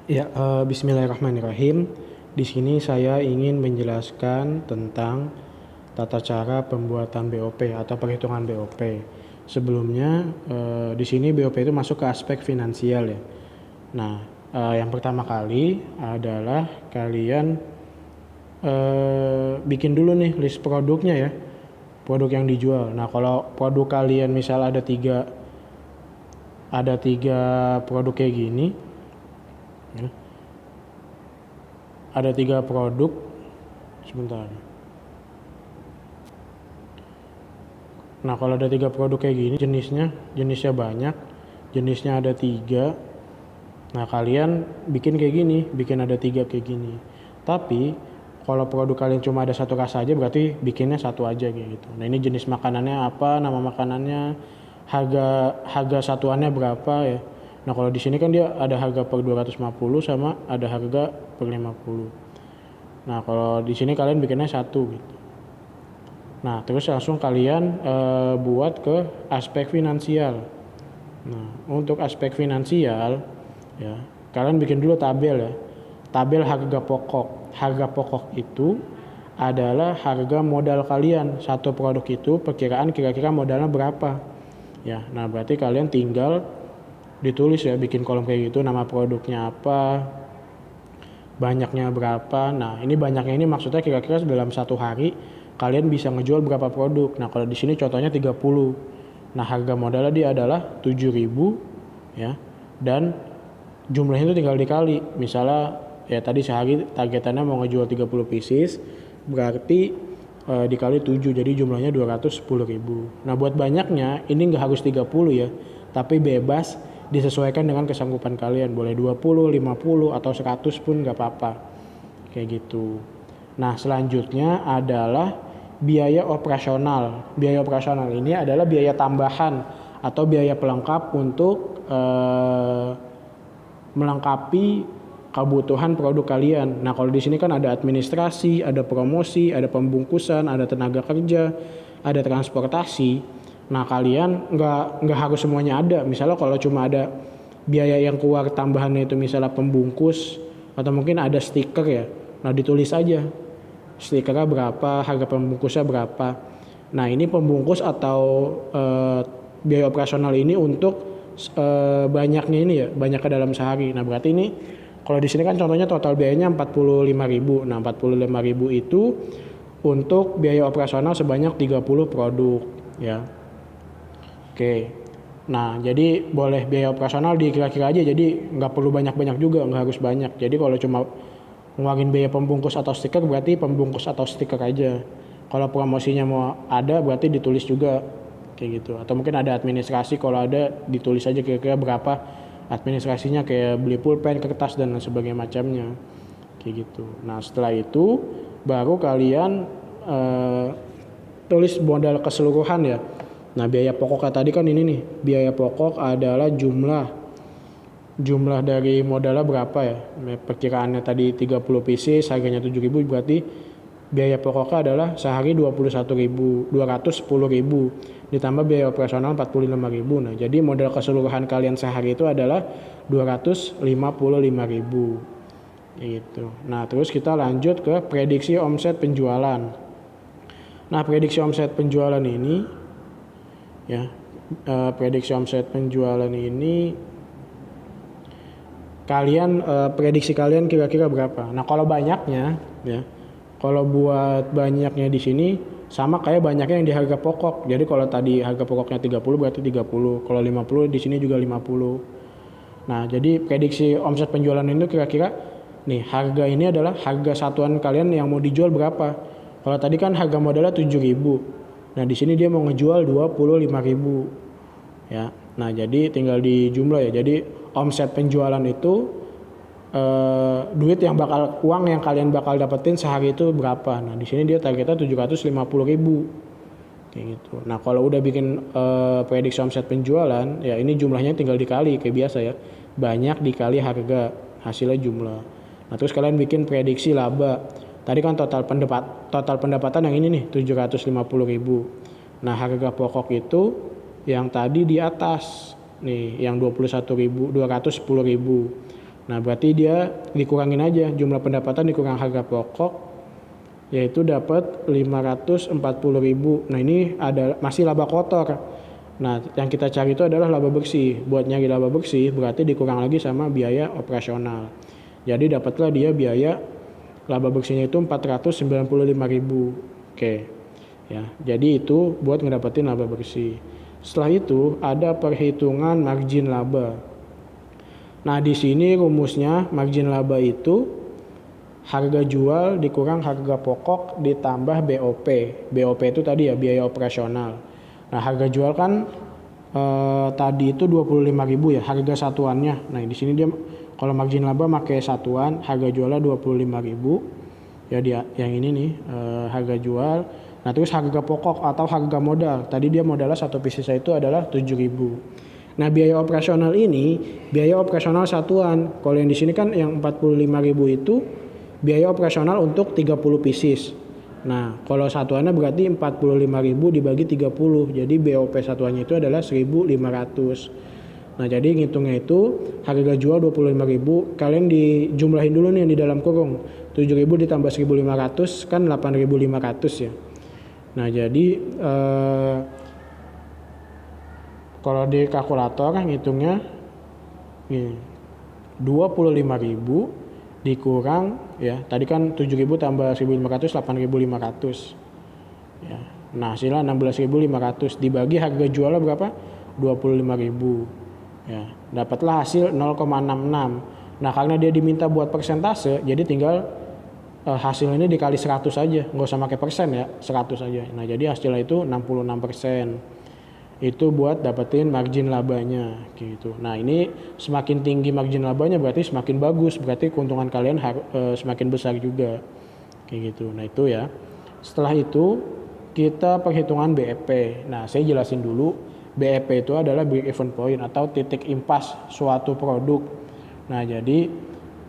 Ya, bismillahirrahmanirrahim. Di sini saya ingin menjelaskan tentang tata cara pembuatan BOP atau perhitungan BOP. Sebelumnya, di sini BOP itu masuk ke aspek finansial ya. Nah, yang pertama kali adalah kalian bikin dulu nih list produknya ya, produk yang dijual. Nah, kalau produk kalian misal ada tiga produk kayak gini, ya, ada tiga produk. Sebentar. Nah, kalau ada tiga produk kayak gini, jenisnya banyak, jenisnya ada tiga. Nah, kalian bikin kayak gini, bikin ada tiga kayak gini. Tapi kalau produk kalian cuma ada satu rasa aja, berarti bikinnya satu aja kayak gitu. Nah, ini jenis makanannya apa, nama makanannya, harga harga satuannya berapa ya. Nah, kalau di sini kan dia ada harga per 250 sama ada harga per 50. Nah, kalau di sini kalian bikinnya satu gitu. Nah, terus langsung kalian buat ke aspek finansial. Nah, untuk aspek finansial, ya, kalian bikin dulu tabel ya. Tabel harga pokok. Harga pokok itu adalah harga modal kalian. Satu produk itu perkiraan kira-kira modalnya berapa. Ya, nah berarti kalian tinggal ditulis ya, bikin kolom kayak gitu, nama produknya apa, banyaknya berapa. Nah, ini banyaknya ini maksudnya kira-kira dalam satu hari kalian bisa ngejual berapa produk. Nah, kalau di sini contohnya 30. Nah, harga modalnya dia adalah 7.000 ya. Dan jumlahnya itu tinggal dikali. Misalnya ya tadi sehari targetannya mau ngejual 30 pieces, berarti dikali 7 jadi jumlahnya 210.000. Nah, buat banyaknya ini nggak harus 30 ya, tapi bebas disesuaikan dengan kesanggupan kalian, boleh 20, 50 atau 100 pun nggak apa-apa kayak gitu. Nah, selanjutnya adalah biaya operasional. Biaya operasional ini adalah biaya tambahan atau biaya pelengkap untuk melengkapi kebutuhan produk kalian. Nah, kalau di sini kan ada administrasi, ada promosi, ada pembungkusan, ada tenaga kerja, ada transportasi. Nah, kalian nggak harus semuanya ada. Misalnya kalau cuma ada biaya yang keluar tambahannya itu misalnya pembungkus atau mungkin ada stiker ya. Nah, ditulis aja stikernya berapa, harga pembungkusnya berapa. Nah, ini pembungkus atau biaya operasional ini untuk banyaknya ini ya, banyaknya dalam sehari. Nah, berarti ini kalau di sini kan contohnya total biayanya 45.000. Nah, 45.000 itu untuk biaya operasional sebanyak 30 produk ya. Oke. Nah, jadi boleh biaya operasional dikira-kira aja, jadi nggak perlu banyak-banyak juga, nggak harus banyak. Jadi kalau cuma ngeluarin biaya pembungkus atau stiker berarti pembungkus atau stiker aja. Kalau promosinya mau ada berarti ditulis juga kayak gitu. Atau mungkin ada administrasi, kalau ada ditulis aja kira-kira berapa administrasinya, kayak beli pulpen, kertas dan sebagainya macamnya kayak gitu. Nah, setelah itu baru kalian tulis modal keseluruhan ya. Nah, biaya pokoknya tadi kan ini nih, biaya pokok adalah jumlah dari modalnya berapa ya. Perkiraannya tadi 30 pieces, harganya 7.000, berarti biaya pokoknya adalah sehari 210.000 ditambah biaya operasional 45.000. Nah, jadi modal keseluruhan kalian sehari itu adalah 255.000 gitu. Nah, terus kita lanjut ke prediksi omset penjualan. Nah, prediksi omset penjualan ini ya, prediksi omset penjualan ini kalian prediksi kalian kira-kira berapa. Nah, kalau banyaknya ya, kalau buat banyaknya di sini sama kayak banyaknya yang di harga pokok. Jadi kalau tadi harga pokoknya 30 berarti 30. Kalau 50 di sini juga 50. Nah, jadi prediksi omset penjualan itu kira-kira nih, harga ini adalah harga satuan kalian yang mau dijual berapa. Kalau tadi kan harga modalnya 7.000. Nah, di sini dia mau ngejual 25.000 ya. Nah, jadi tinggal dijumlah ya. Jadi omset penjualan itu uang yang kalian bakal dapetin sehari itu berapa. Nah, di sini dia targetnya 750.000 kayak gitu. Nah, kalau udah bikin prediksi omset penjualan ya, ini jumlahnya tinggal dikali kayak biasa ya. Banyak dikali harga, hasilnya jumlah. Nah, terus kalian bikin prediksi laba. Tadi kan total pendapatan yang ini nih 750.000. Nah, harga pokok itu yang tadi di atas nih, yang 210.000. Nah berarti dia dikurangin aja jumlah pendapatan dikurang harga pokok, yaitu dapat 540.000. Nah ini ada masih laba kotor. Nah yang kita cari itu adalah laba bersih. Buat nyari laba bersih berarti dikurang lagi sama biaya operasional. Jadi dapatlah dia biaya laba bersihnya itu 495.000. Oke. Ya, jadi itu buat ngedapetin laba bersih. Setelah itu ada perhitungan margin laba. Nah, di sini rumusnya margin laba itu harga jual dikurang harga pokok ditambah BOP. BOP itu tadi ya biaya operasional. Nah, harga jual kan tadi itu 25.000 ya harga satuannya. Nah, di sini dia kalau margin laba pakai satuan, harga jualnya 25.000. Ya dia yang ini nih harga jual. Nah, terus harga pokok atau harga modal. Tadi dia modalnya satu pieces itu adalah 7.000. Nah, biaya operasional ini biaya operasional satuan. Kalau yang di sini kan yang 45.000 itu biaya operasional untuk 30 pieces. Nah, kalau satuannya berarti 45.000 dibagi 30. Jadi BOP satuannya itu adalah 1.500. Nah, jadi ngitungnya itu harga jual 25.000, kalian dijumlahin dulu nih yang di dalam kurung. 7.000 ditambah 1.500 kan 8.500 ya. Nah, jadi kalau di kalkulator ngitungnya nih 25.000 dikurang ya. Tadi kan 7.000 tambah 1.500 8.500. Ya. Nah, hasilnya 16.500 dibagi harga jualnya berapa? 25.000. Ya, dapatlah hasil 0,66. Nah, karena dia diminta buat persentase, jadi tinggal hasil ini dikali 100 aja, nggak usah pakai persen ya, 100 aja. Nah, jadi hasilnya itu 66%. Itu buat dapetin margin labanya gitu. Nah, ini semakin tinggi margin labanya berarti semakin bagus, berarti keuntungan kalian semakin besar juga kayak gitu. Nah, itu ya. Setelah itu kita perhitungan BEP. Nah, saya jelasin dulu. BEP itu adalah break even point atau titik impas suatu produk. Nah, jadi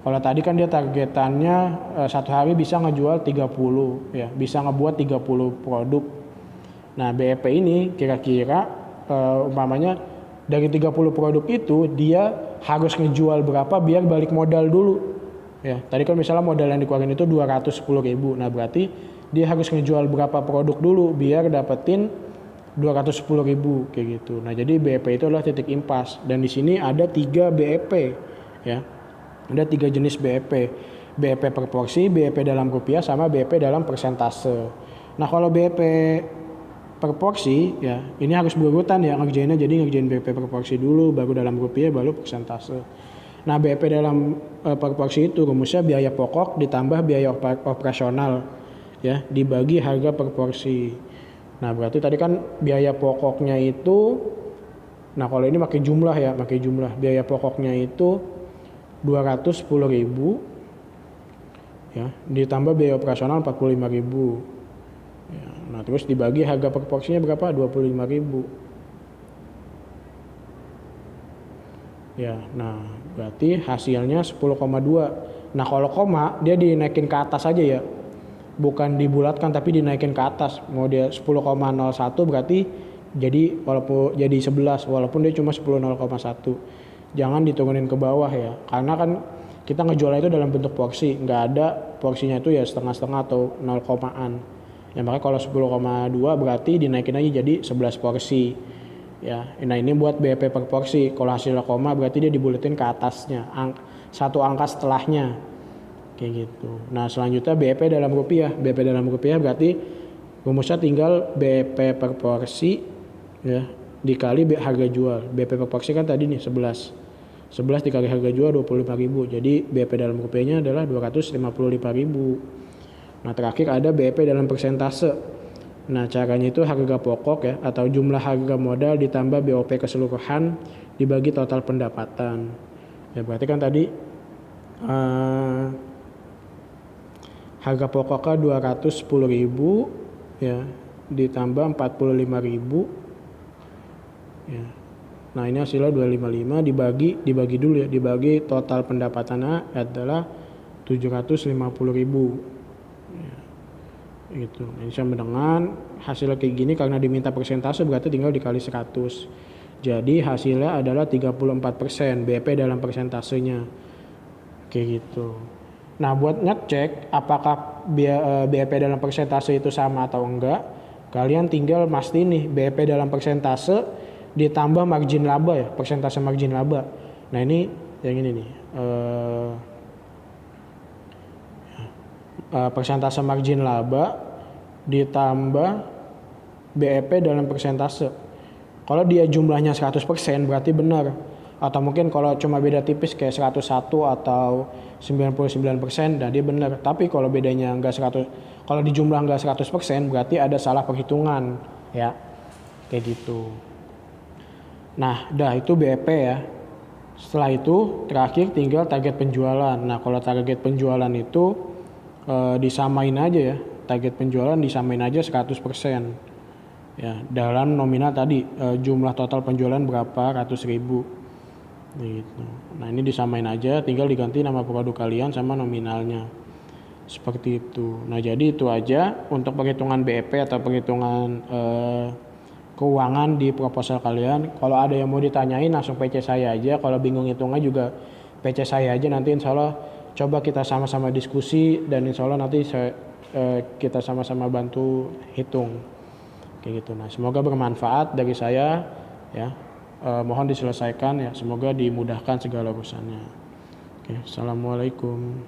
kalau tadi kan dia targetannya satu hari bisa ngejual 30 ya, bisa ngebuat 30 produk. Nah, BEP ini kira-kira umpamanya dari 30 produk itu dia harus ngejual berapa biar balik modal dulu. Ya, tadi kan misalnya modal yang dikeluarin itu 210.000. Nah, berarti dia harus ngejual berapa produk dulu biar dapetin 210.000 kayak gitu. Nah, jadi BEP itu adalah titik impas dan di sini ada 3 BEP ya. Ada 3 jenis BEP. BEP per porsi, BEP dalam rupiah sama BEP dalam persentase. Nah, kalau BEP per porsi ya ini harus berurutan ya ngerjainnya, jadi ngerjain BEP per porsi dulu baru dalam rupiah baru persentase. Nah, BEP dalam per porsi itu rumusnya biaya pokok ditambah biaya operasional ya dibagi harga per porsi. Nah, berarti tadi kan biaya pokoknya itu, nah kalau ini pakai jumlah ya, pakai jumlah biaya pokoknya itu 210.000 ya ditambah biaya operasional 45.000. Ya, nah terus dibagi harga per porsinya berapa? 25.000. Ya, nah berarti hasilnya 10,2. Nah, kalau koma dia dinaikin ke atas aja ya. Bukan dibulatkan tapi dinaikin ke atas. Mau dia 10,01 berarti jadi walaupun jadi 11 walaupun dia cuma 10,01. Jangan diturunin ke bawah ya. Karena kan kita ngejualnya itu dalam bentuk porsi, nggak ada porsinya itu ya setengah-setengah atau 0 komaan. Ya, makanya kalau 10,2 berarti dinaikin aja jadi 11 porsi. Ya, nah ini buat BEP per porsi. Kalau hasilnya koma berarti dia dibuletin ke atasnya, satu angka setelahnya. Kayak gitu. Nah, selanjutnya BEP dalam rupiah. BEP dalam rupiah berarti rumusnya tinggal BEP per porsi ya dikali harga jual. BEP per porsi kan tadi nih 11. 11 dikali harga jual 25.000. Jadi BEP dalam rupiahnya adalah 255.000. Nah, terakhir ada BEP dalam persentase. Nah, caranya itu harga pokok ya atau jumlah harga modal ditambah BOP keseluruhan dibagi total pendapatan. Ya, berarti kan tadi harga pokoknya 210.000 ya ditambah 45.000 ya. Nah, ini hasilnya 255 dibagi dulu ya, dibagi total pendapatannya adalah 750.000. Ya, gitu. Ini sama dengan hasilnya kayak gini karena diminta persentase berarti tinggal dikali 100. Jadi hasilnya adalah 34% BEP dalam persentasenya. kayak gitu. Nah, buat ngecek apakah BEP dalam persentase itu sama atau enggak, kalian tinggal mastiin nih BEP dalam persentase ditambah margin laba ya, persentase margin laba. Nah, ini yang ini nih. Persentase margin laba ditambah BEP dalam persentase. Kalau dia jumlahnya 100% berarti benar. Atau mungkin kalau cuma beda tipis kayak 101 atau 99%, nah dia benar. Tapi kalau bedanya enggak 100, kalau di jumlah enggak 100% berarti ada salah perhitungan ya. Kayak gitu. Nah, itu BEP ya. Setelah itu terakhir tinggal target penjualan. Nah, kalau target penjualan itu disamain aja ya. Target penjualan disamain aja 100%. Ya, dalam nominal tadi jumlah total penjualan berapa ratus ribu gitu. Nah, ini disamain aja, tinggal diganti nama produk kalian sama nominalnya seperti itu. Nah, jadi itu aja untuk perhitungan BEP atau perhitungan keuangan di proposal kalian. Kalau ada yang mau ditanyain langsung PC saya aja, kalau bingung hitungnya juga PC saya aja, nanti insya Allah coba kita sama-sama diskusi dan insya Allah nanti kita sama-sama bantu hitung kayak gitu. Nah, semoga bermanfaat dari saya ya. Mohon diselesaikan ya, semoga dimudahkan segala urusannya. Oke, assalamualaikum.